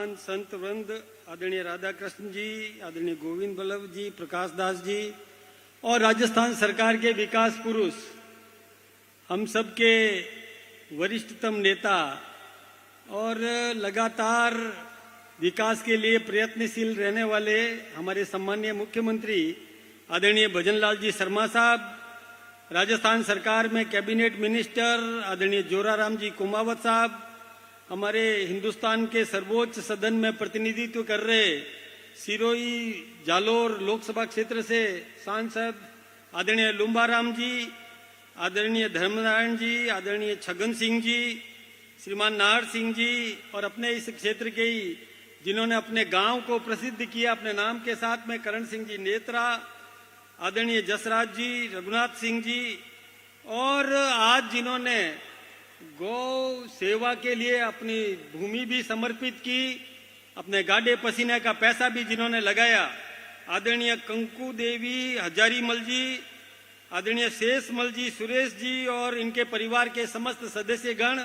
महान संत वृंद आदरणीय राधा कृष्ण जी, आदरणीय गोविंद बल्लभ जी, प्रकाश दास जी और राजस्थान सरकार के विकास पुरुष, हम सबके वरिष्ठतम नेता और लगातार विकास के लिए प्रयत्नशील रहने वाले हमारे सम्मानीय मुख्यमंत्री आदरणीय भजनलाल जी शर्मा साहब, राजस्थान सरकार में कैबिनेट मिनिस्टर आदरणीय जोराराम जी कुमावत साहब, हमारे हिंदुस्तान के सर्वोच्च सदन में प्रतिनिधित्व कर रहे सिरोही जालोर लोकसभा क्षेत्र से सांसद आदरणीय लुम्बाराम जी, आदरणीय धर्मनारायण जी, आदरणीय छगन सिंह जी, श्रीमान नाहर सिंह जी और अपने इस क्षेत्र के ही जिन्होंने अपने गांव को प्रसिद्ध किया अपने नाम के साथ में करण सिंह जी नेत्रा, आदरणीय जसराज जी, रघुनाथ सिंह जी और आज जिन्होंने गौ सेवा के लिए अपनी भूमि भी समर्पित की, अपने गाढ़े पसीने का पैसा भी जिन्होंने लगाया, आदरणीय कंकु देवी हजारीमल जी, आदरणीय शेषमल जी, सुरेश जी और इनके परिवार के समस्त सदस्यगण,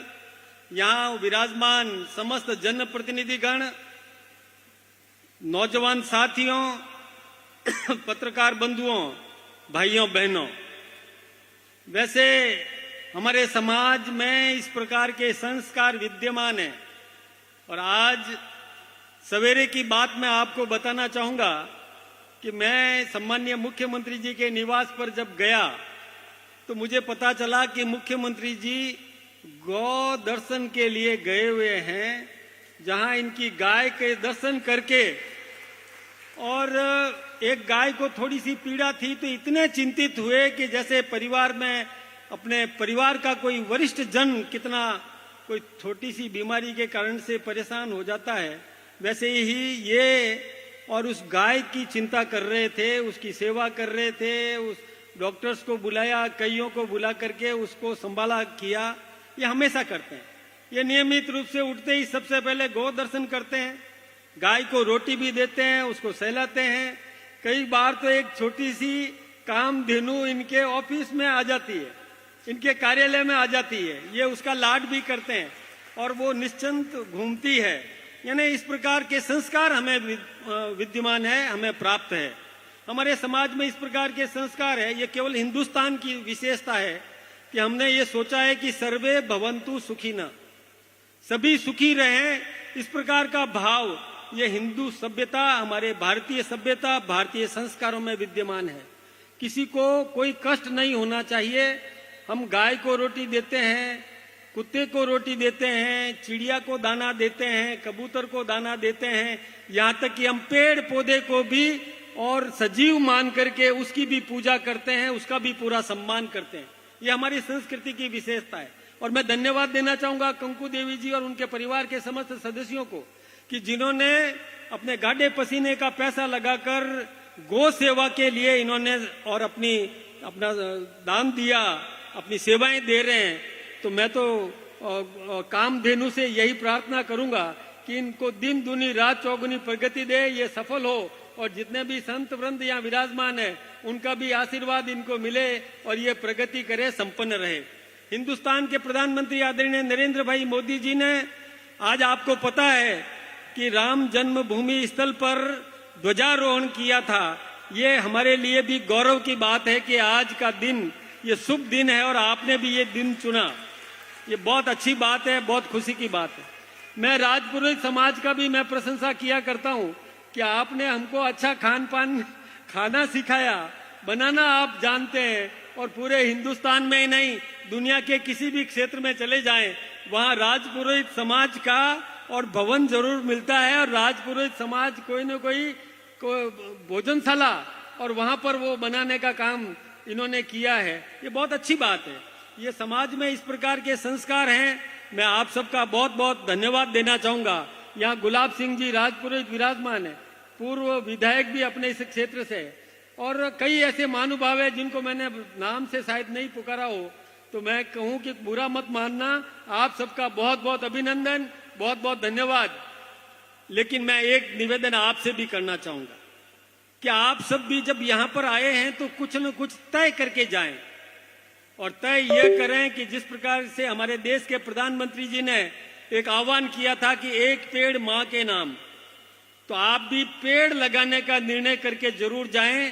यहाँ विराजमान समस्त जनप्रतिनिधिगण, नौजवान साथियों, पत्रकार बंधुओं, भाइयों बहनों, वैसे हमारे समाज में इस प्रकार के संस्कार विद्यमान हैं और आज सवेरे की बात मैं आपको बताना चाहूंगा कि मैं सम्मानीय मुख्यमंत्री जी के निवास पर जब गया तो मुझे पता चला कि मुख्यमंत्री जी गौ दर्शन के लिए गए हुए हैं, जहां इनकी गाय के दर्शन करके और एक गाय को थोड़ी सी पीड़ा थी तो इतने चिंतित हुए कि जैसे परिवार में अपने परिवार का कोई वरिष्ठ जन कितना कोई छोटी सी बीमारी के कारण से परेशान हो जाता है, वैसे ही ये और उस गाय की चिंता कर रहे थे, उसकी सेवा कर रहे थे, उस डॉक्टर्स को बुलाया, कईयों को बुला करके उसको संभाला किया। ये हमेशा करते हैं, ये नियमित रूप से उठते ही सबसे पहले गौ दर्शन करते हैं, गाय को रोटी भी देते हैं, उसको सहलाते हैं। कई बार तो एक छोटी सी कामधेनु इनके ऑफिस में आ जाती है, इनके कार्यालय में आ जाती है, ये उसका लाड भी करते हैं और वो निश्चिंत घूमती है। यानी इस प्रकार के संस्कार हमें विद्यमान है, हमें प्राप्त है। हमारे समाज में इस प्रकार के संस्कार है। ये केवल हिंदुस्तान की विशेषता है कि हमने ये सोचा है कि सर्वे भवन्तु सुखिनः, सभी सुखी रहें। इस प्रकार का भाव ये हिंदू सभ्यता, हमारे भारतीय सभ्यता, भारतीय संस्कारों में विद्यमान है। किसी को कोई कष्ट नहीं होना चाहिए। हम गाय को रोटी देते हैं, कुत्ते को रोटी देते हैं, चिड़िया को दाना देते हैं, कबूतर को दाना देते हैं, यहाँ तक कि हम पेड़ पौधे को भी और सजीव मान करके उसकी भी पूजा करते हैं, उसका भी पूरा सम्मान करते हैं। ये हमारी संस्कृति की विशेषता है। और मैं धन्यवाद देना चाहूंगा कंकु देवी जी और उनके परिवार के समस्त सदस्यों को कि जिन्होंने अपने गाढ़े पसीने का पैसा लगाकर गौ सेवा के लिए इन्होंने और अपना दान दिया, अपनी सेवाएं दे रहे हैं। तो मैं तो कामधेनु से यही प्रार्थना करूंगा कि इनको दिन दुनी रात चौगुनी प्रगति दे, ये सफल हो और जितने भी संत वृंद यहाँ विराजमान है उनका भी आशीर्वाद इनको मिले और ये प्रगति करे, संपन्न रहे। हिंदुस्तान के प्रधानमंत्री आदरणीय नरेंद्र भाई मोदी जी ने, आज आपको पता है कि राम जन्मभूमि स्थल पर ध्वजारोहण किया था। ये हमारे लिए भी गौरव की बात है कि आज का दिन ये शुभ दिन है और आपने भी ये दिन चुना। ये बहुत अच्छी बात है, बहुत खुशी की बात है। मैं राजपुरोहित समाज का भी मैं प्रशंसा किया करता हूँ कि आपने हमको अच्छा खान पान खाना सिखाया, बनाना आप जानते हैं और पूरे हिंदुस्तान में ही नहीं दुनिया के किसी भी क्षेत्र में चले जाएं वहाँ राजपुरोहित समाज का और भवन जरूर मिलता है और राजपुरोहित समाज कोई न कोई भोजनशाला और वहाँ पर वो बनाने का काम इन्होंने किया है। ये बहुत अच्छी बात है। ये समाज में इस प्रकार के संस्कार हैं। मैं आप सबका बहुत बहुत धन्यवाद देना चाहूंगा। यहाँ गुलाब सिंह जी राजपुरोहित विराजमान है, पूर्व विधायक भी अपने इस क्षेत्र से, और कई ऐसे महानुभाव है जिनको मैंने नाम से शायद नहीं पुकारा हो, तो मैं कहूँ कि बुरा मत मानना। आप सबका बहुत बहुत अभिनंदन, बहुत बहुत धन्यवाद। लेकिन मैं एक निवेदन आपसे भी करना चाहूंगा कि आप सब भी जब यहाँ पर आए हैं तो कुछ न कुछ तय करके जाएं और तय ये करें कि जिस प्रकार से हमारे देश के प्रधानमंत्री जी ने एक आह्वान किया था कि एक पेड़ मां के नाम। तो आप भी पेड़ लगाने का निर्णय करके जरूर जाएं।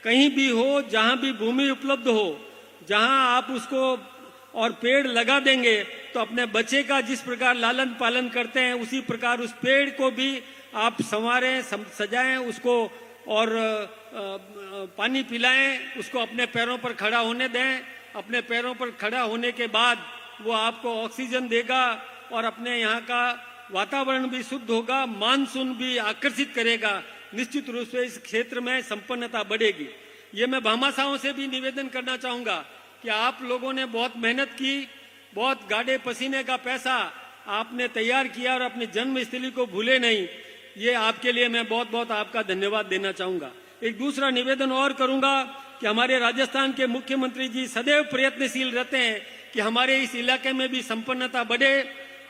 कहीं भी हो, जहां भी भूमि उपलब्ध हो, जहां आप उसको और पेड़ लगा देंगे तो अपने बच्चे का जिस प्रकार लालन पालन करते हैं उसी प्रकार उस पेड़ को भी आप संवारें, सजाएं उसको और पानी पिलाएं, उसको अपने पैरों पर खड़ा होने दें। अपने पैरों पर खड़ा होने के बाद वो आपको ऑक्सीजन देगा और अपने यहाँ का वातावरण भी शुद्ध होगा, मानसून भी आकर्षित करेगा। निश्चित रूप से इस क्षेत्र में संपन्नता बढ़ेगी। ये मैं भामाशाहों से भी निवेदन करना चाहूंगा कि आप लोगों ने बहुत मेहनत की, बहुत गाढ़े पसीने का पैसा आपने तैयार किया और अपनी जन्मस्थली को भूले नहीं। ये आपके लिए मैं बहुत बहुत आपका धन्यवाद देना चाहूंगा। एक दूसरा निवेदन और करूंगा कि हमारे राजस्थान के मुख्यमंत्री जी सदैव प्रयत्नशील रहते हैं कि हमारे इस इलाके में भी संपन्नता बढ़े,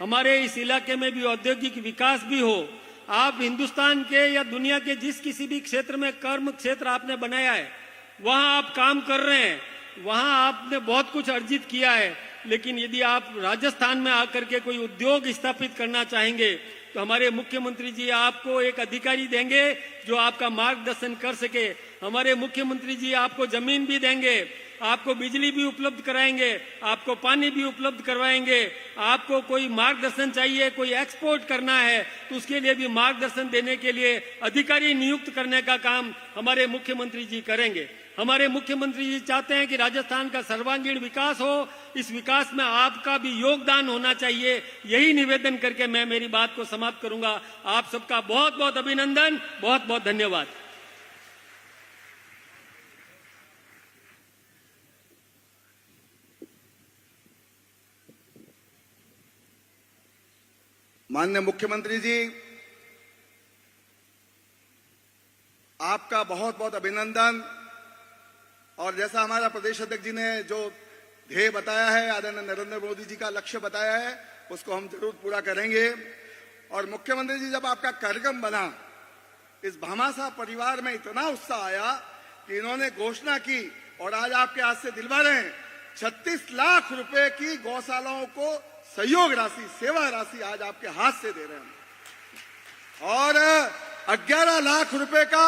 हमारे इस इलाके में भी औद्योगिक विकास भी हो। आप हिंदुस्तान के या दुनिया के जिस किसी भी क्षेत्र में कर्म क्षेत्र आपने बनाया है, वहां आप काम कर रहे हैं, वहां आपने बहुत कुछ अर्जित किया है। लेकिन यदि आप राजस्थान में आकर के कोई उद्योग स्थापित करना चाहेंगे तो हमारे मुख्यमंत्री जी आपको एक अधिकारी देंगे जो आपका मार्गदर्शन कर सके। हमारे मुख्यमंत्री जी आपको जमीन भी देंगे, आपको बिजली भी उपलब्ध कराएंगे, आपको पानी भी उपलब्ध करवाएंगे। आपको कोई मार्गदर्शन चाहिए, कोई एक्सपोर्ट करना है तो उसके लिए भी मार्गदर्शन देने के लिए अधिकारी नियुक्त करने का काम हमारे मुख्यमंत्री जी करेंगे। हमारे मुख्यमंत्री जी चाहते हैं कि राजस्थान का सर्वांगीण विकास हो, इस विकास में आपका भी योगदान होना चाहिए। यही निवेदन करके मैं मेरी बात को समाप्त करूंगा। आप सबका बहुत बहुत अभिनंदन, बहुत बहुत धन्यवाद। माननीय मुख्यमंत्री जी, आपका बहुत बहुत अभिनंदन। और जैसा हमारा प्रदेश अध्यक्ष जी ने जो ध्येय बताया है, आदरणीय नरेंद्र मोदी जी का लक्ष्य बताया है, उसको हम जरूर पूरा करेंगे। और मुख्यमंत्री जी, जब आपका कार्यक्रम बना, इस भामाशाह परिवार में इतना उत्साह आया कि इन्होंने घोषणा की और आज आपके हाथ से दिलवा रहे हैं 36 लाख रुपए की गौशालाओं को सहयोग राशि, सेवा राशि आज आपके हाथ से दे रहे हैं। और 11 लाख रुपए का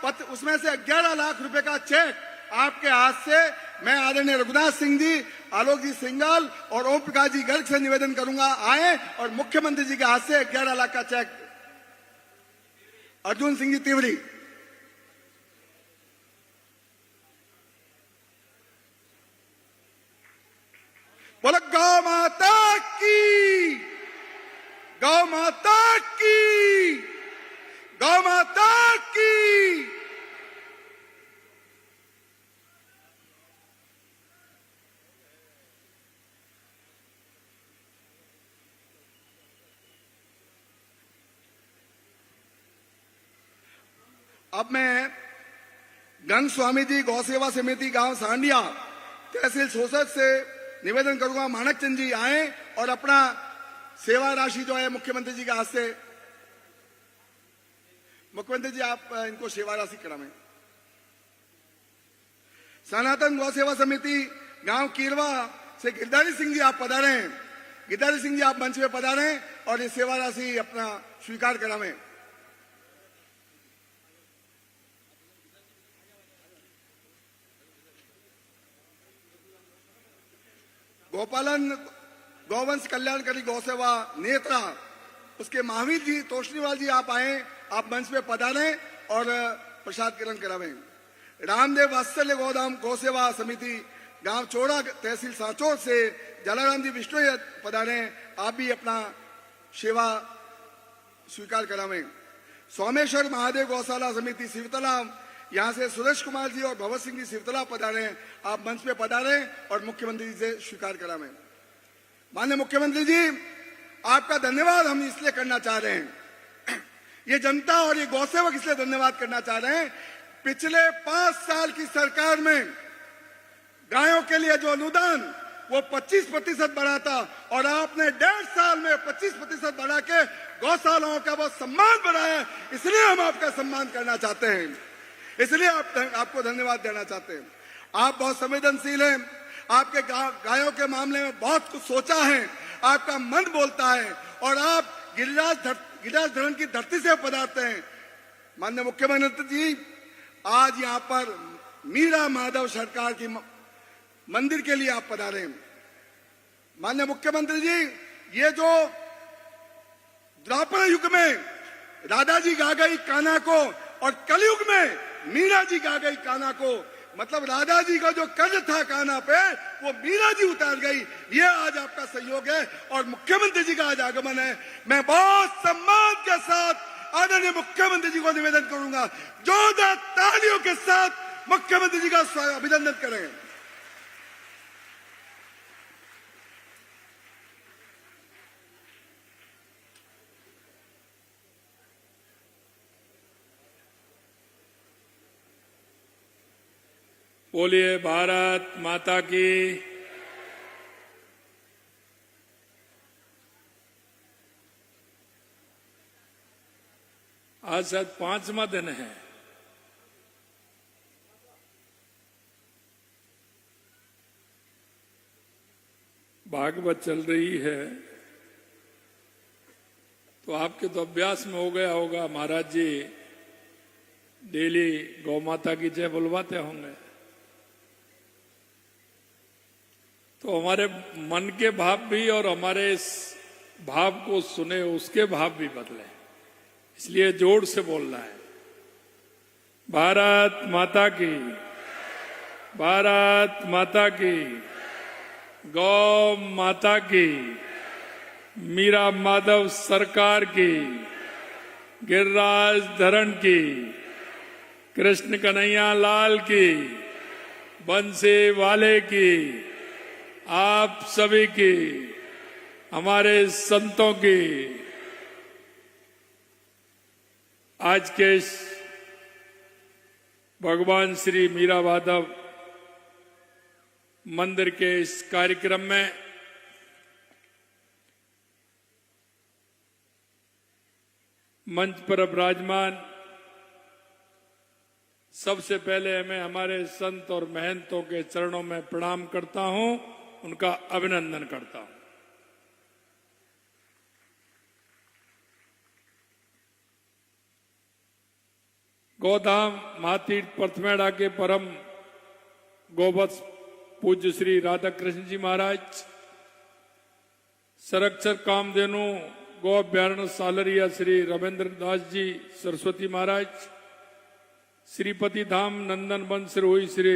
पत्र, उसमें से 11 लाख रुपए का चेक आपके हाथ से मैं आदरणीय रघुनाथ सिंह जी, आलोक जी सिंघल और ओम प्रकाश जी गर्ग से निवेदन करूंगा आए और मुख्यमंत्री जी के हाथ से 11 लाख का चेक अर्जुन सिंह जी तिवरी। बोलो गौ माता की, गौ माता की, गौ माता की। अब मैं गंग स्वामी जी, गौ सेवा समिति गांव सांडिया, तहसील सोसत से निवेदन करूंगा मानक चंद जी आए और अपना सेवा राशि जो है मुख्यमंत्री जी के हाथ से, मुख्यमंत्री जी आप इनको सेवा राशि करावें। सनातन गौ सेवा समिति गांव कीरवा से गिरधारी सिंह जी आप पधारे हैं। गिरधारी सिंह जी आप मंच पे पधारें और ये सेवा राशि अपना स्वीकार करावें। गोपालन गौवंश कल्याणकारी गौसेवा नेत्रा, उसके महावीर जी तोषनीवाल जी आप आए, आप मंच पे पधारें और प्रसाद किरण करावें। रामदेव वात्सल्य गोदाम गौसेवा समिति गांव चोड़ा तहसील सांचौर से जलाराम जी विष्णु पधारें, आप भी अपना सेवा स्वीकार करावें। सोमेश्वर महादेव गौशाला समिति सिवतला, यहाँ से सुरेश कुमार जी और भगवत सिंह जी सिवतला पधारे, आप मंच पे पधारें और मुख्यमंत्री जी से स्वीकार करावें। माननीय मुख्यमंत्री जी, आपका धन्यवाद हम इसलिए करना चाह रहे हैं, ये जनता और ये गौसेवक इसलिए धन्यवाद करना चाह रहे हैं, पिछले 5 साल की सरकार में गायों के लिए जो अनुदान वो 25% बढ़ा था और आपने 1.5 साल में 25% बढ़ा के गौशालाओं का वो सम्मान बढ़ाया, इसलिए हम आपका सम्मान करना चाहते हैं, इसलिए आपको धन्यवाद देना चाहते हैं। आप बहुत संवेदनशील हैं, आपके गायों के मामले में बहुत कुछ सोचा है, आपका मन बोलता है और आप गिरिराज धरण की धरती से पधारते हैं। माननीय मुख्यमंत्री जी, आज यहाँ पर मीरा माधव सरकार की मंदिर के लिए आप पधारे। माननीय मुख्यमंत्री जी, ये जो द्वापर युग में राधा जी गा गई कान्हा को और कलयुग में मीरा जी गा गई कान्हा को, मतलब राधा जी का जो कर्ज था कान्हा पे वो मीरा जी उतार गई। ये आज आपका सहयोग है और मुख्यमंत्री जी का आज आगमन है। मैं बहुत सम्मान के साथ आदरणीय मुख्यमंत्री जी को निवेदन करूंगा, जोरदार तालियों के साथ मुख्यमंत्री जी का अभिनंदन करें। बोलिए भारत माता की। आज शायद 5वां दिन है। भागवत चल रही है तो आपके तो अभ्यास में हो गया होगा, महाराज जी डेली गौ माता की जय बुलवाते होंगे। तो हमारे मन के भाव भी और हमारे इस भाव को सुने उसके भाव भी बदले, इसलिए जोर से बोलना है। भारत माता की, भारत माता की, गौ माता की, मीरा माधव सरकार की, गिरिराज धरण की, कृष्ण कन्हैया लाल की, बंसी वाले की, आप सभी की, हमारे संतों की। आज के भगवान श्री मीरा माधव मंदिर के इस कार्यक्रम में मंच पर विराजमान सबसे पहले मैं हमारे संत और महंतों के चरणों में प्रणाम करता हूं, उनका अभिनंदन करता हूं। गौधाम महातीर्थ पथमेड़ा के परम गोवत्स पूज्य श्री राधा कृष्ण जी महाराज, संरक्षक कामधेनु गौ अभ्यारण्य सालरिया श्री रविंद्र दास जी सरस्वती महाराज, श्रीपति धाम नंदन वन सिरोही श्री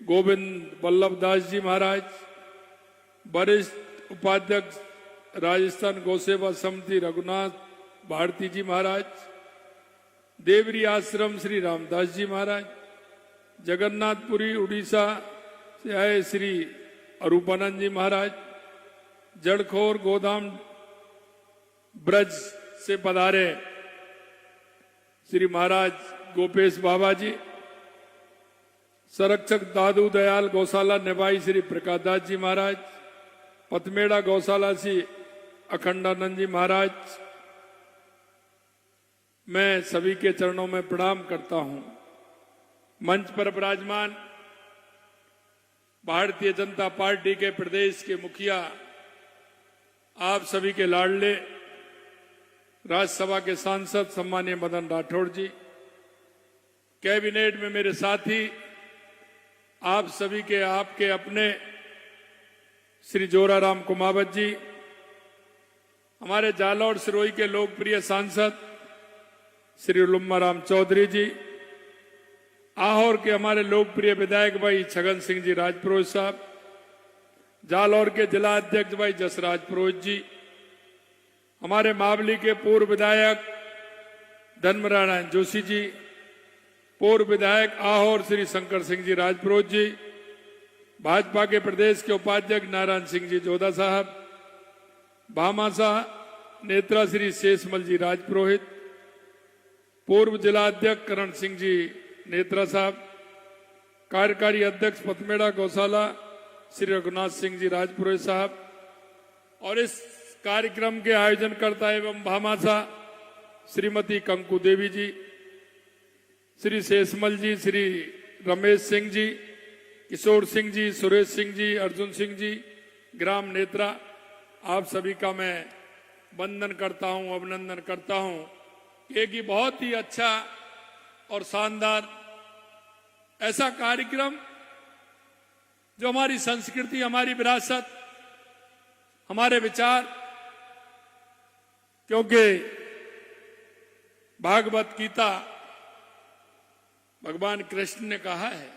गोविंद वल्लभ दास जी महाराज, वरिष्ठ उपाध्यक्ष राजस्थान गौसेवा समिति रघुनाथ भारती जी महाराज, देवरी आश्रम श्री रामदास जी महाराज, जगन्नाथपुरी उड़ीसा से आए श्री अरूपानंद जी महाराज, जड़खोर गोधाम ब्रज से पधारे श्री महाराज गोपेश बाबा जी, संरक्षक दादू दयाल गौशाला निभाई श्री प्रकाश दास जी महाराज, पथमेड़ा गौशाला श्री अखंडानंद जी महाराज, मैं सभी के चरणों में प्रणाम करता हूं। मंच पर विराजमान भारतीय जनता पार्टी के प्रदेश के मुखिया, आप सभी के लाडले राज्यसभा के सांसद सम्मानीय मदन राठौड़ जी, कैबिनेट में मेरे साथी, आप सभी के आपके अपने श्री जोराराम कुमावत जी, हमारे जालौर सिरोही के लोकप्रिय सांसद श्री लुम्मा राम चौधरी जी, आहोर के हमारे लोकप्रिय विधायक भाई छगन सिंह जी राजपुरोहित साहब, जालौर के जिला अध्यक्ष भाई जसराज पुरोहित जी, हमारे मावली के पूर्व विधायक धर्मनारायण जोशी जी, पूर्व विधायक आहोर श्री शंकर सिंह जी राजपुरोहित जी, भाजपा के प्रदेश के उपाध्यक्ष नारायण सिंह जी जोधा साहब, भामासा नेत्रा श्री शेषमल जी राजपुरोहित, पूर्व जिला अध्यक्ष करण सिंह जी नेत्रा साहब, कार्यकारी अध्यक्ष पथमेड़ा गौशाला श्री रघुनाथ सिंह जी राजपुरोहित साहब, और इस कार्यक्रम के आयोजनकर्ता एवं भामासा श्रीमती कंकु देवी जी, श्री शेषमल जी, श्री रमेश सिंह जी, किशोर सिंह जी, सुरेश सिंह जी, अर्जुन सिंह जी, ग्राम नेत्रा, आप सभी का मैं वंदन करता हूं, अभिनंदन करता हूं कि एक ही बहुत ही अच्छा और शानदार ऐसा कार्यक्रम जो हमारी संस्कृति, हमारी विरासत, हमारे विचार, क्योंकि भागवत गीता भगवान कृष्ण ने कहा है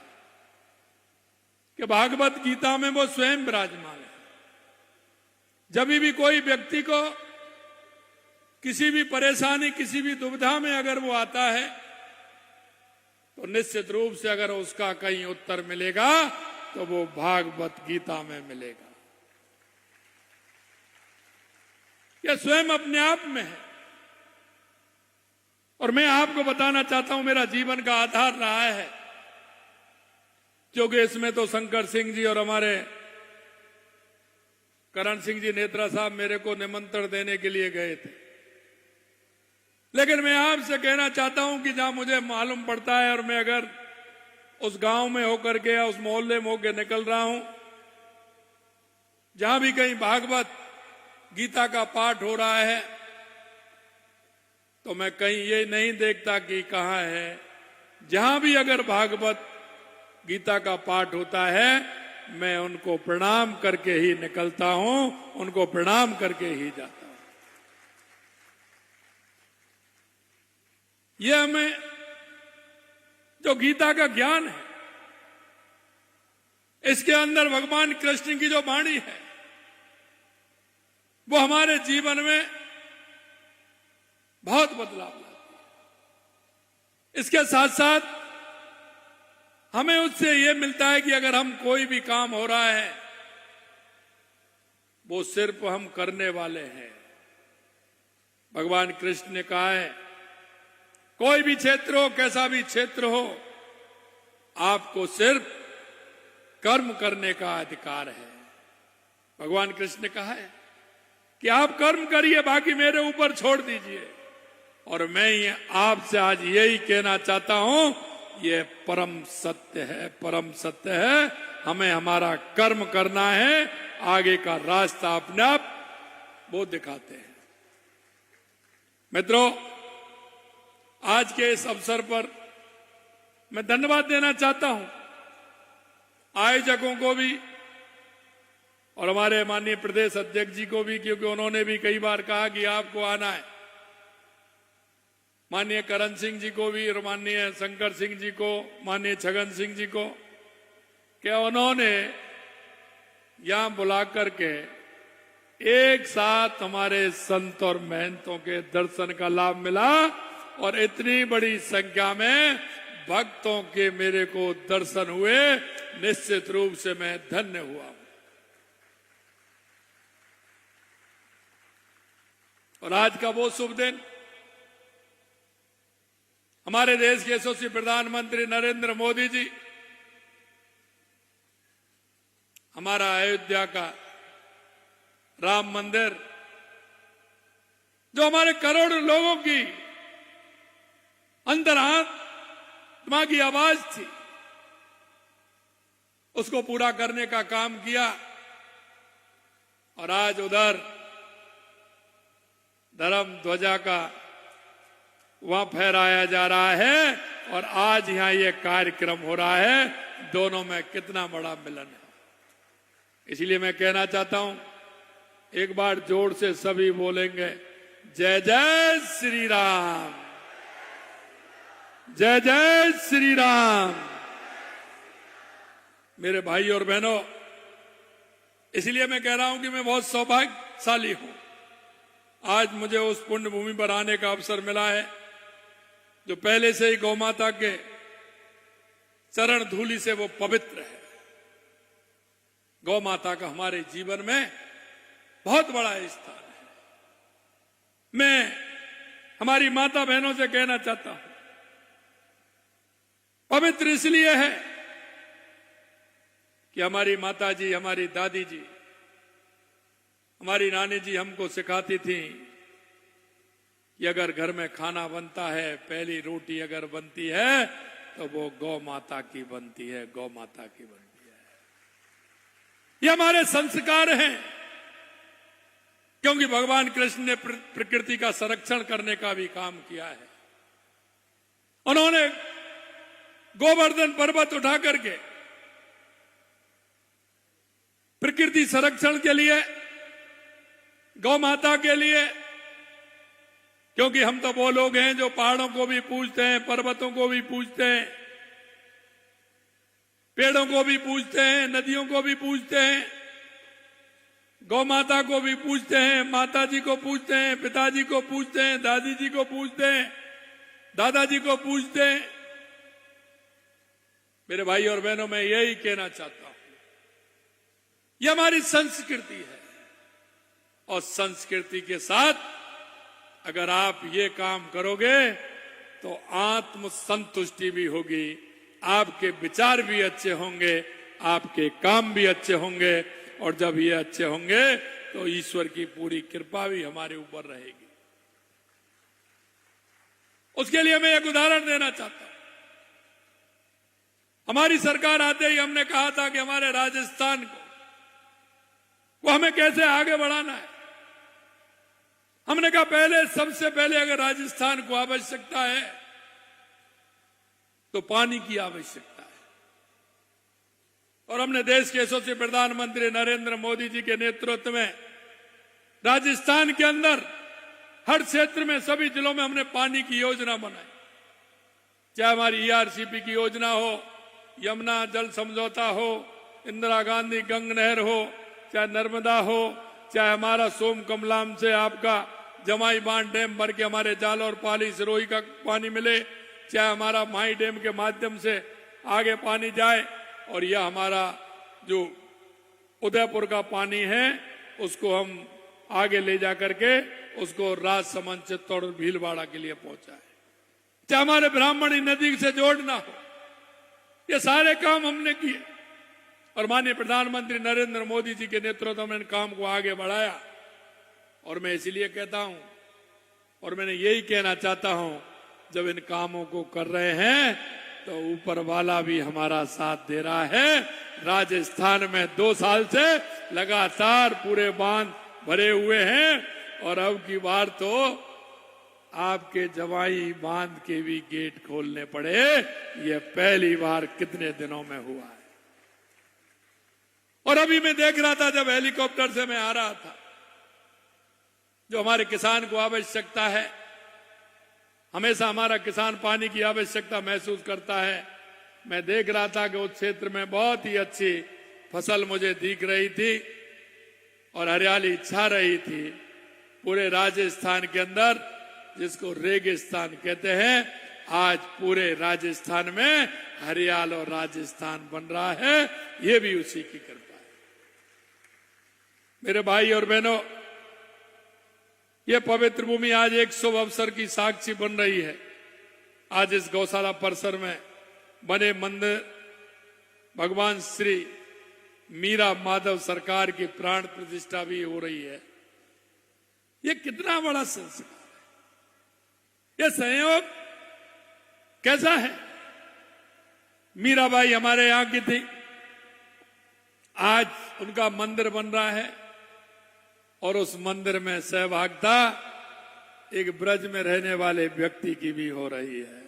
कि भागवत गीता में वो स्वयं विराजमान है। जब भी कोई व्यक्ति को किसी भी परेशानी, किसी भी दुविधा में अगर वो आता है तो निश्चित रूप से अगर उसका कहीं उत्तर मिलेगा तो वो भागवत गीता में मिलेगा। यह स्वयं अपने आप में है। और मैं आपको बताना चाहता हूं, मेरा जीवन का आधार रहा है, क्योंकि इसमें तो शंकर सिंह जी और हमारे करण सिंह जी नेत्रा साहब मेरे को निमंत्रण देने के लिए गए थे। लेकिन मैं आपसे कहना चाहता हूं कि जहां मुझे मालूम पड़ता है और मैं अगर उस गांव में होकर के या उस मोहल्ले में होकर निकल रहा हूं, जहां भी कहीं भागवत गीता का पाठ हो रहा है, तो मैं कहीं ये नहीं देखता कि कहां है। जहां भी अगर भागवत गीता का पाठ होता है, मैं उनको प्रणाम करके ही निकलता हूं, उनको प्रणाम करके ही जाता हूं। यह हमें जो गीता का ज्ञान है, इसके अंदर भगवान कृष्ण की जो वाणी है, वो हमारे जीवन में बहुत बदलाव लाती है। इसके साथ साथ हमें उससे यह मिलता है कि अगर हम कोई भी काम हो रहा है, वो सिर्फ हम करने वाले हैं। भगवान कृष्ण ने कहा है, कोई भी क्षेत्र हो, कैसा भी क्षेत्र हो, आपको सिर्फ कर्म करने का अधिकार है। भगवान कृष्ण ने कहा है कि आप कर्म करिए, बाकी मेरे ऊपर छोड़ दीजिए। और मैं ये आपसे आज यही कहना चाहता हूं, ये परम सत्य है, परम सत्य है। हमें हमारा कर्म करना है, आगे का रास्ता अपने आप वो दिखाते हैं। मित्रों, आज के इस अवसर पर मैं धन्यवाद देना चाहता हूं आयोजकों को भी और हमारे माननीय प्रदेश अध्यक्ष जी को भी, क्योंकि उन्होंने भी कई बार कहा कि आपको आना है। माननीय करण सिंह जी को भी और माननीय शंकर सिंह जी को, माननीय छगन सिंह जी को, क्या उन्होंने यहां बुला करके एक साथ हमारे संत और महंतों के दर्शन का लाभ मिला और इतनी बड़ी संख्या में भक्तों के मेरे को दर्शन हुए। निश्चित रूप से मैं धन्य हुआ। और आज का वो शुभ दिन हमारे देश के यशस्वी प्रधानमंत्री नरेंद्र मोदी जी हमारा अयोध्या का राम मंदिर, जो हमारे करोड़ों लोगों की अंतरात्मा की आवाज थी, उसको पूरा करने का काम किया। और आज उधर धर्म ध्वजा का वहां फहराया जा रहा है और आज यहां ये कार्यक्रम हो रहा है। दोनों में कितना बड़ा मिलन है। इसलिए मैं कहना चाहता हूं, एक बार जोर से सभी बोलेंगे, जय जय श्री राम, जय जय श्री राम। मेरे भाई और बहनों, इसलिए मैं कह रहा हूं कि मैं बहुत सौभाग्यशाली हूं। आज मुझे उस पुण्य भूमि पर आने का अवसर मिला है जो पहले से ही गौ माता के चरण धूलि से वो पवित्र है। गौ माता का हमारे जीवन में बहुत बड़ा स्थान है। मैं हमारी माता बहनों से कहना चाहता हूं, पवित्र इसलिए है कि हमारी माता जी, हमारी दादी जी, हमारी नानी जी हमको सिखाती थी कि अगर घर में खाना बनता है, पहली रोटी अगर बनती है तो वो गौ माता की बनती है, गौ माता की बनती है। ये हमारे संस्कार हैं। क्योंकि भगवान कृष्ण ने प्रकृति का संरक्षण करने का भी काम किया है। उन्होंने गोवर्धन पर्वत उठा करके प्रकृति संरक्षण के लिए, गौ माता के लिए, क्योंकि हम तो वो लोग हैं जो पहाड़ों को भी पूजते हैं, पर्वतों को भी पूजते हैं, पेड़ों को भी पूजते हैं, नदियों को भी पूजते हैं, गौ माता को भी पूजते हैं, माता जी को पूजते हैं, पिताजी को पूजते हैं, दादी जी को पूजते हैं, दादाजी को पूजते हैं। मेरे भाई और बहनों, मैं यही कहना चाहता हूं, यह हमारी संस्कृति है, और संस्कृति के साथ अगर आप ये काम करोगे तो आत्म संतुष्टि भी होगी, आपके विचार भी अच्छे होंगे, आपके काम भी अच्छे होंगे, और जब ये अच्छे होंगे तो ईश्वर की पूरी कृपा भी हमारे ऊपर रहेगी। उसके लिए मैं एक उदाहरण देना चाहता हूं। हमारी सरकार आते ही हमने कहा था कि हमारे राजस्थान को हमें कैसे आगे बढ़ाना है। हमने कहा पहले, सबसे पहले अगर राजस्थान को आवश्यकता है तो पानी की आवश्यकता है, और हमने देश के यशस्वी प्रधानमंत्री नरेंद्र मोदी जी के नेतृत्व में राजस्थान के अंदर हर क्षेत्र में, सभी जिलों में हमने पानी की योजना बनाई। चाहे हमारी ईआरसीपी की योजना हो, यमुना जल समझौता हो, इंदिरा गांधी गंग नहर हो, चाहे नर्मदा हो, चाहे हमारा सोम कमलाम से आपका जमाई बांध डैम भर के हमारे जालौर, पाली, सिरोही का पानी मिले, चाहे हमारा माई डैम के माध्यम से आगे पानी जाए, और यह हमारा जो उदयपुर का पानी है उसको हम आगे ले जा करके उसको राजसमंद, चित्तौड़ और भीलवाड़ा के लिए पहुंचाए। चाहे हमारे ब्राह्मणी नदी से जोड़ना हो, ये सारे काम हमने किए, और माननीय प्रधानमंत्री नरेंद्र मोदी जी के नेतृत्व में इन काम को आगे बढ़ाया। और मैं इसलिए कहता हूं, और मैंने यही कहना चाहता हूं, जब इन कामों को कर रहे हैं तो ऊपर वाला भी हमारा साथ दे रहा है। राजस्थान में 2 साल से लगातार पूरे बांध भरे हुए हैं, और अब की बार तो आपके जवाई बांध के भी गेट खोलने पड़े। ये पहली बार कितने दिनों में हुआ है। और अभी मैं देख रहा था, जब हेलीकॉप्टर से मैं आ रहा था, जो हमारे किसान को आवश्यकता है, हमेशा हमारा किसान पानी की आवश्यकता महसूस करता है। मैं देख रहा था कि उस क्षेत्र में बहुत ही अच्छी फसल मुझे दिख रही थी और हरियाली छा रही थी। पूरे राजस्थान के अंदर, जिसको रेगिस्तान कहते हैं, आज पूरे राजस्थान में हरियाल और राजस्थान बन रहा है। ये भी उसी की कृपा है। मेरे भाई और बहनों, ये पवित्र भूमि आज एक शुभ अवसर की साक्षी बन रही है। आज इस गौशाला परिसर में बने मंदिर भगवान श्री मीरा माधव सरकार की प्राण प्रतिष्ठा भी हो रही है। ये कितना बड़ा संस्कार है, ये संयोग कैसा है। मीराबाई हमारे यहां की थी, आज उनका मंदिर बन रहा है, और उस मंदिर में सहभागिता एक ब्रज में रहने वाले व्यक्ति की भी हो रही है।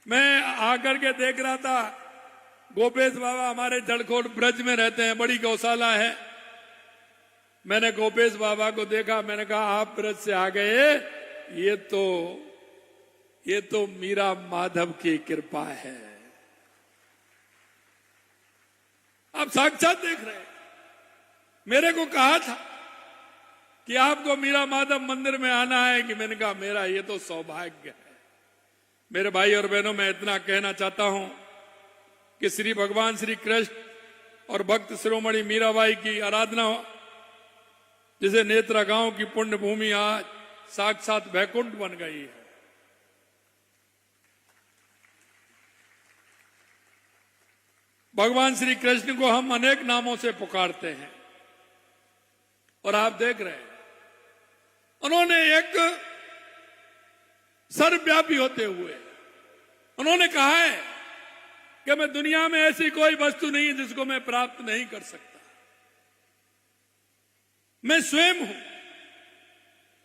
मैं आकर के देख रहा था, गोपेश बाबा हमारे जड़खोट ब्रज में रहते हैं, बड़ी गौशाला है। मैंने गोपेश बाबा को देखा, मैंने कहा आप ब्रज से आ गए, ये तो मीरा माधव की कृपा है। आप साक्षात देख रहे हैं। मेरे को कहा था कि आपको मीरा माधव मंदिर में आना है, कि मैंने कहा मेरा ये तो सौभाग्य है। मेरे भाई और बहनों, मैं इतना कहना चाहता हूं कि श्री भगवान श्री कृष्ण और भक्त शिरोमणि मीराबाई की आराधना, जिसे नेत्रा गांव की पुण्य भूमि आज साक्षात वैकुंठ बन गई है। भगवान श्री कृष्ण को हम अनेक नामों से पुकारते हैं, और आप देख रहे हैं, उन्होंने एक सर्वव्यापी होते हुए उन्होंने कहा है कि मैं दुनिया में ऐसी कोई वस्तु नहीं है जिसको मैं प्राप्त नहीं कर सकता। मैं स्वयं हूं,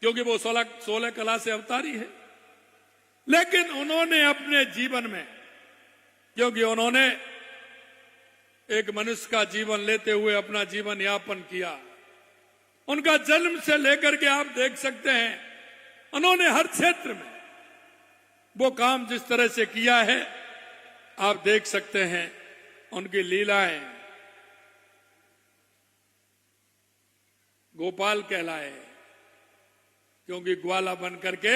क्योंकि वो 16 कला से अवतारी है। लेकिन उन्होंने अपने जीवन में, क्योंकि उन्होंने एक मनुष्य का जीवन लेते हुए अपना जीवन यापन किया, उनका जन्म से लेकर के आप देख सकते हैं, उन्होंने हर क्षेत्र में वो काम जिस तरह से किया है, आप देख सकते हैं उनकी लीलाएं। गोपाल कहलाए, क्योंकि ग्वाला बन करके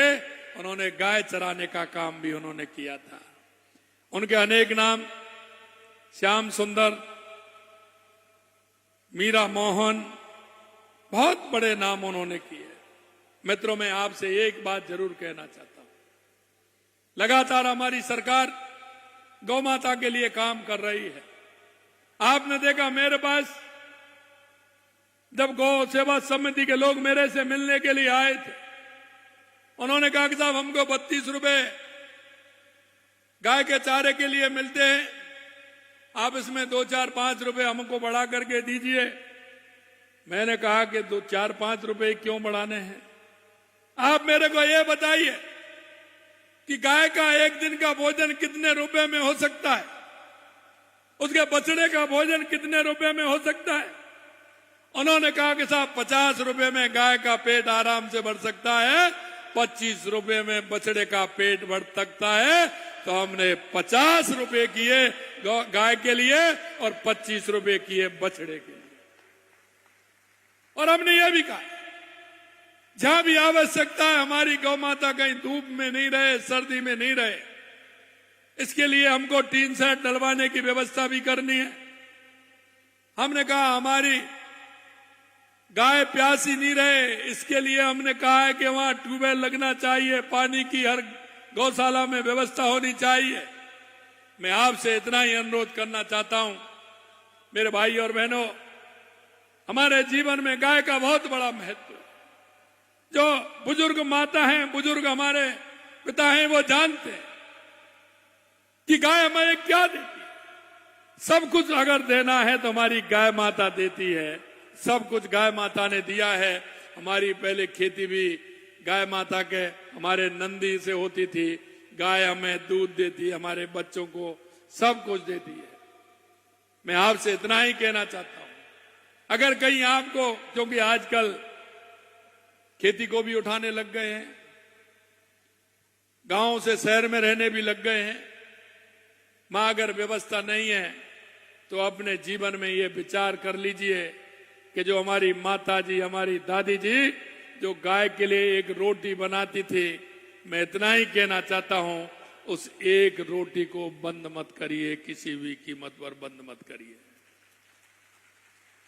उन्होंने गाय चराने का काम भी उन्होंने किया था। उनके अनेक नाम, श्याम सुंदर, मीरा मोहन, बहुत बड़े नाम उन्होंने किए। मित्रों, मैं आपसे एक बात जरूर कहना चाहता हूं, लगातार हमारी सरकार गौ माता के लिए काम कर रही है। आपने देखा, मेरे पास जब गौ सेवा समिति के लोग मेरे से मिलने के लिए आए थे, उन्होंने कहा कि साहब हमको 32 रुपए गाय के चारे के लिए मिलते हैं, आप इसमें 2, 4, 5 रुपए हमको बढ़ा करके दीजिए। मैंने कहा कि 2, 4, 5 रुपए क्यों बढ़ाने हैं? आप मेरे को ये बताइए कि गाय का एक दिन का भोजन कितने रुपए में हो सकता है, उसके बछड़े का भोजन कितने रुपए में हो सकता है? उन्होंने कहा कि साहब 50 रुपए में गाय का पेट आराम से भर सकता है, 25 रुपए में बछड़े का पेट भर सकता है। तो हमने 50 रुपए किए गाय के लिए और 25 रुपए किए बछड़े के लिए। और हमने यह भी कहा, जहां भी आवश्यकता है हमारी गौ माता कहीं धूप में नहीं रहे, सर्दी में नहीं रहे, इसके लिए हमको टीन सेट डलवाने की व्यवस्था भी करनी है। हमने कहा हमारी गाय प्यासी नहीं रहे, इसके लिए हमने कहा है कि वहां ट्यूबवेल लगना चाहिए, पानी की हर गौशाला में व्यवस्था होनी चाहिए। मैं आपसे इतना ही अनुरोध करना चाहता हूं, मेरे भाई और बहनों, हमारे जीवन में गाय का बहुत बड़ा महत्व है। जो बुजुर्ग माता हैं, बुजुर्ग हमारे पिता हैं, वो जानते हैं कि गाय हमें क्या देती है। सब कुछ अगर देना है तो हमारी गाय माता देती है। सब कुछ गाय माता ने दिया है। हमारी पहले खेती भी गाय माता के, हमारे नंदी से होती थी। गाय हमें दूध देती, हमारे बच्चों को सब कुछ देती है। मैं आपसे इतना ही कहना चाहता हूं, अगर कहीं आपको, क्योंकि आजकल खेती को भी उठाने लग गए हैं, गांव से शहर में रहने भी लग गए हैं, मां अगर व्यवस्था नहीं है तो अपने जीवन में ये विचार कर लीजिए कि जो हमारी माता जी, हमारी दादी जी जो गाय के लिए एक रोटी बनाती थी, मैं इतना ही कहना चाहता हूं, उस एक रोटी को बंद मत करिए, किसी भी कीमत पर बंद मत करिए।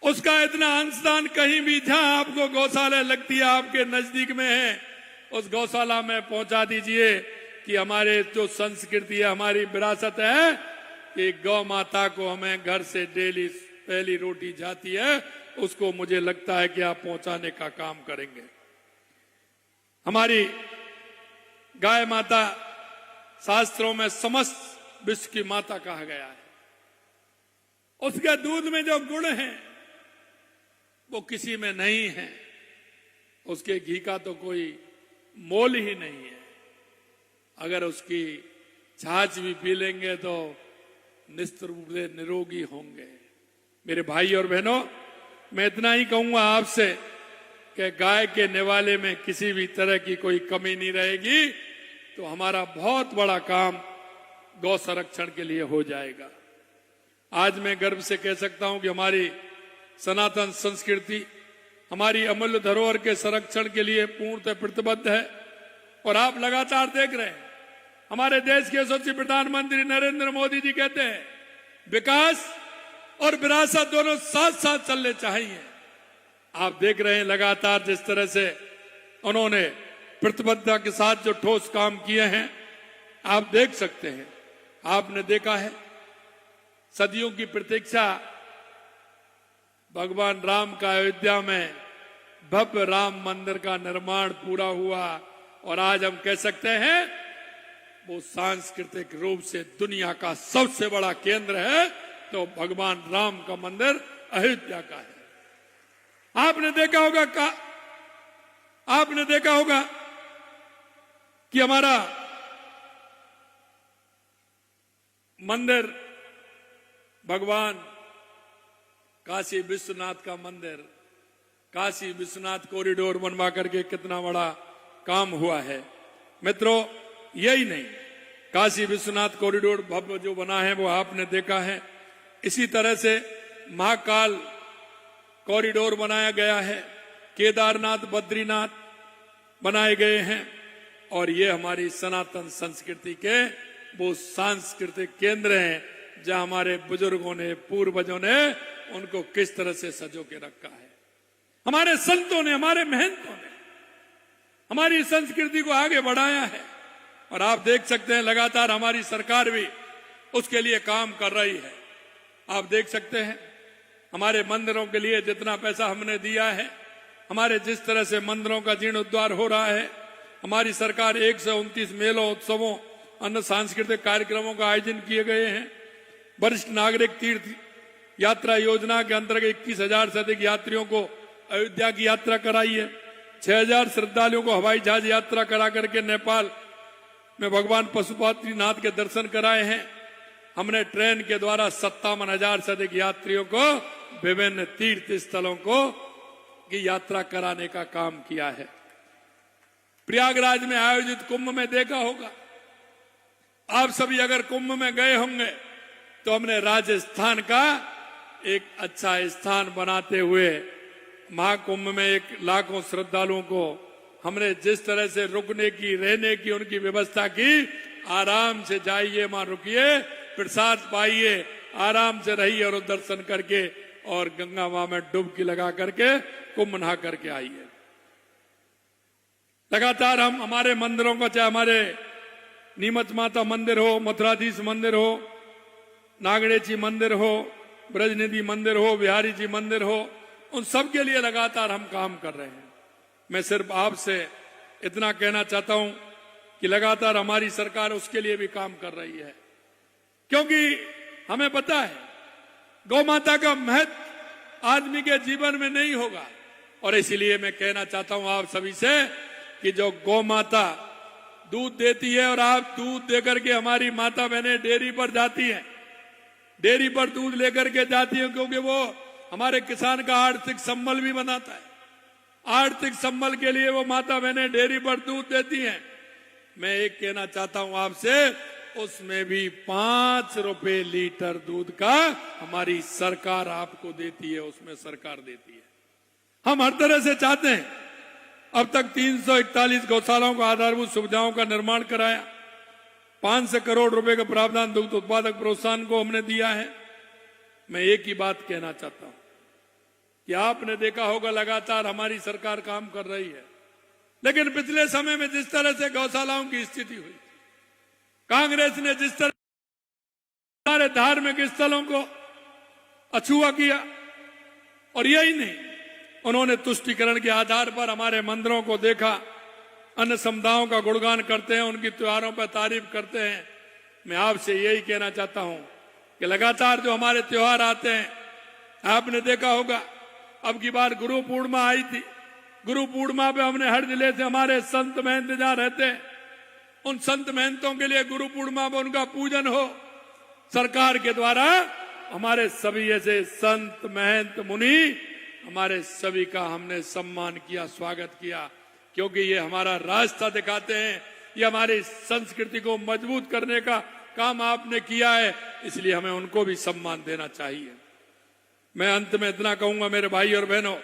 उसका इतना अंशदान कहीं भी जहां आपको गौशाला लगती है, आपके नजदीक में है, उस गौशाला में पहुंचा दीजिए कि हमारे जो संस्कृति है, हमारी विरासत है कि गौ माता को हमें घर से डेली पहली रोटी जाती है, उसको मुझे लगता है कि आप पहुंचाने का काम करेंगे। हमारी गाय माता शास्त्रों में समस्त विश्व की माता कहा गया है। उसके दूध में जो गुण है वो किसी में नहीं है। उसके घी का तो कोई मोल ही नहीं है। अगर उसकी छाछ भी पी लेंगे तो निश्चित रूप से निरोगी होंगे। मेरे भाई और बहनों, मैं इतना ही कहूंगा आपसे कि गाय के निवाले में किसी भी तरह की कोई कमी नहीं रहेगी, तो हमारा बहुत बड़ा काम गौ संरक्षण के लिए हो जाएगा। आज मैं गर्व से कह सकता हूं कि हमारी सनातन संस्कृति हमारी अमूल्य धरोहर के संरक्षण के लिए पूर्णतः प्रतिबद्ध है। और आप लगातार देख रहे हैं, हमारे देश के यशस्वी प्रधानमंत्री नरेंद्र मोदी जी कहते हैं विकास और विरासत दोनों साथ साथ चलने चाहिए। आप देख रहे हैं लगातार जिस तरह से उन्होंने प्रतिबद्धता के साथ जो ठोस काम किए हैं, आप देख सकते हैं। आपने देखा है सदियों की प्रतीक्षा, भगवान राम का अयोध्या में भव्य राम मंदिर का निर्माण पूरा हुआ और आज हम कह सकते हैं वो सांस्कृतिक रूप से दुनिया का सबसे बड़ा केंद्र है, तो भगवान राम का मंदिर अयोध्या का है। आपने देखा होगा कि हमारा मंदिर, भगवान काशी विश्वनाथ का मंदिर, काशी विश्वनाथ कॉरिडोर बनवा करके कितना बड़ा काम हुआ है। मित्रों, यही नहीं, काशी विश्वनाथ कॉरिडोर भव्य जो बना है वो आपने देखा है। इसी तरह से महाकाल कॉरिडोर बनाया गया है, केदारनाथ, बद्रीनाथ बनाए गए हैं, और ये हमारी सनातन संस्कृति के वो सांस्कृतिक केंद्र हैं जहां हमारे बुजुर्गों ने, पूर्वजों ने उनको किस तरह से सजो के रखा है। हमारे संतों ने, हमारे महंतों ने हमारी संस्कृति को आगे बढ़ाया है, और आप देख सकते हैं लगातार हमारी सरकार भी उसके लिए काम कर रही है। आप देख सकते हैं हमारे मंदिरों के लिए जितना पैसा हमने दिया है, हमारे जिस तरह से मंदिरों का जीर्णोद्धार हो रहा है, हमारी सरकार 129 मेलों, उत्सवों, अन्य सांस्कृतिक कार्यक्रमों का आयोजन किए गए हैं। वरिष्ठ नागरिक तीर्थ यात्रा योजना के अंतर्गत 21,000 से अधिक यात्रियों को अयोध्या की यात्रा कराई है। 6,000 श्रद्धालुओं को हवाई जहाज यात्रा करा करके नेपाल में भगवान पशुपतिनाथ के दर्शन कराए हैं। हमने ट्रेन के द्वारा 57,000 से अधिक यात्रियों को विभिन्न तीर्थ स्थलों की यात्रा कराने का काम किया है। प्रयागराज में आयोजित कुंभ में देखा होगा, आप सभी अगर कुंभ में गए होंगे तो हमने राजस्थान का एक अच्छा स्थान बनाते हुए महाकुंभ में 1 लाखों श्रद्धालुओं को हमने जिस तरह से रुकने की, रहने की उनकी व्यवस्था की, आराम से जाइए, वहां रुकिए, प्रसाद पाइए, आराम से रहिए और दर्शन करके और गंगा मां में डुबकी लगा करके कुंभ नहा करके आइए। लगातार हम हमारे मंदिरों को, चाहे हमारे नीमच माता मंदिर हो, मथुराधीश मंदिर हो, नागणेची मंदिर हो, ब्रजनिधि मंदिर हो, बिहारी जी मंदिर हो, उन सब के लिए लगातार हम काम कर रहे हैं। मैं सिर्फ आपसे इतना कहना चाहता हूं कि लगातार हमारी सरकार उसके लिए भी काम कर रही है, क्योंकि हमें पता है गौ माता का महत्व आदमी के जीवन में नहीं होगा। और इसीलिए मैं कहना चाहता हूं आप सभी से कि जो गौ माता दूध देती है, और आप दूध देकर के, हमारी माता बहनें डेयरी पर जाती हैं, डेयरी पर दूध लेकर के जाती हैं, क्योंकि वो हमारे किसान का आर्थिक संबल भी बनाता है। आर्थिक संबल के लिए वो माता बहनें डेयरी पर दूध देती हैं। मैं एक कहना चाहता हूं आपसे, उसमें भी 5 रुपए लीटर दूध का हमारी सरकार आपको देती है, उसमें सरकार देती है। हम हर तरह से चाहते हैं, अब तक 341 गौशालाओं को आधारभूत सुविधाओं का निर्माण कराया, 500 करोड़ रुपए का प्रावधान दुग्ध उत्पादक प्रोत्साहन को हमने दिया है। मैं एक ही बात कहना चाहता हूं कि आपने देखा होगा लगातार हमारी सरकार काम कर रही है, लेकिन पिछले समय में जिस तरह से गौशालाओं की स्थिति हुई, कांग्रेस ने जिस तरह हमारे धार्मिक स्थलों को अछूआ किया, और यही नहीं, उन्होंने तुष्टीकरण के आधार पर हमारे मंदिरों को देखा, अन्य समुदायों का गुणगान करते हैं, उनकी त्योहारों पर तारीफ करते हैं। मैं आपसे यही कहना चाहता हूं कि लगातार जो हमारे त्योहार आते हैं, आपने देखा होगा अब की बार गुरु पूर्णिमा आई थी। गुरु पूर्णिमा पे हमने हर जिले से हमारे संत महंत जहां रहते हैं, उन संत महंतों के लिए गुरु पूर्णिमा पर उनका पूजन हो। सरकार के द्वारा हमारे सभी ऐसे संत महंत मुनि, हमारे सभी का हमने सम्मान किया, स्वागत किया, क्योंकि ये हमारा रास्ता दिखाते हैं, ये हमारी संस्कृति को मजबूत करने का काम आपने किया है, इसलिए हमें उनको भी सम्मान देना चाहिए। मैं अंत में इतना कहूंगा मेरे भाई और बहनों,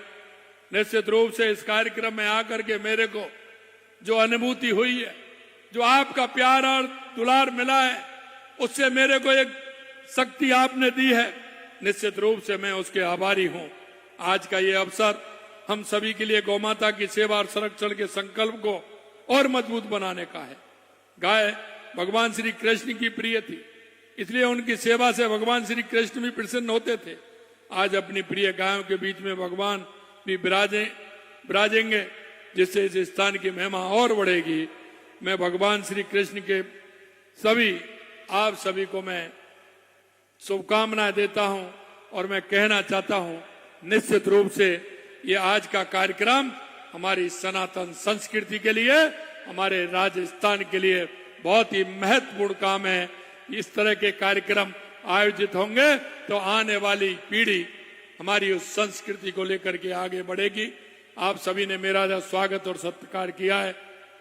निश्चित रूप से इस कार्यक्रम में आकर के मेरे को जो अनुभूति हुई है, जो आपका प्यार और दुलार मिला है, उससे मेरे को एक शक्ति आपने दी है, निश्चित रूप से मैं उसके आभारी हूं। आज का ये अवसर हम सभी के लिए गौ माता की सेवा और संरक्षण के संकल्प को और मजबूत बनाने का है। गाय भगवान श्री कृष्ण की प्रिय थी, इसलिए उनकी सेवा से भगवान श्री कृष्ण भी प्रसन्न होते थे। आज अपनी प्रिय गायों के बीच में भगवान भी विराजेंगे, जिससे इस स्थान की महिमा और बढ़ेगी। मैं भगवान श्री कृष्ण के आप सभी को मैं शुभकामनाएं देता हूं, और मैं कहना चाहता हूं, निश्चित रूप से ये आज का कार्यक्रम हमारी सनातन संस्कृति के लिए, हमारे राजस्थान के लिए बहुत ही महत्वपूर्ण काम है। इस तरह के कार्यक्रम आयोजित होंगे तो आने वाली पीढ़ी हमारी उस संस्कृति को लेकर के आगे बढ़ेगी। आप सभी ने मेरा जो स्वागत और सत्कार किया है,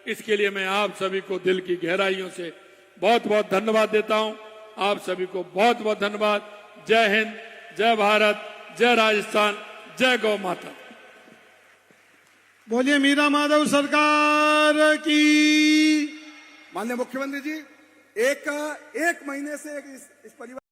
इसके लिए मैं आप सभी को दिल की गहराइयों से बहुत बहुत धन्यवाद देता हूं। आप सभी को बहुत बहुत धन्यवाद। जय हिंद, जय भारत, जय राजस्थान, जय गौ माता। बोलिए मीरा माधव सरकार की। माननीय मुख्यमंत्री जी, एक महीने से इस परिवार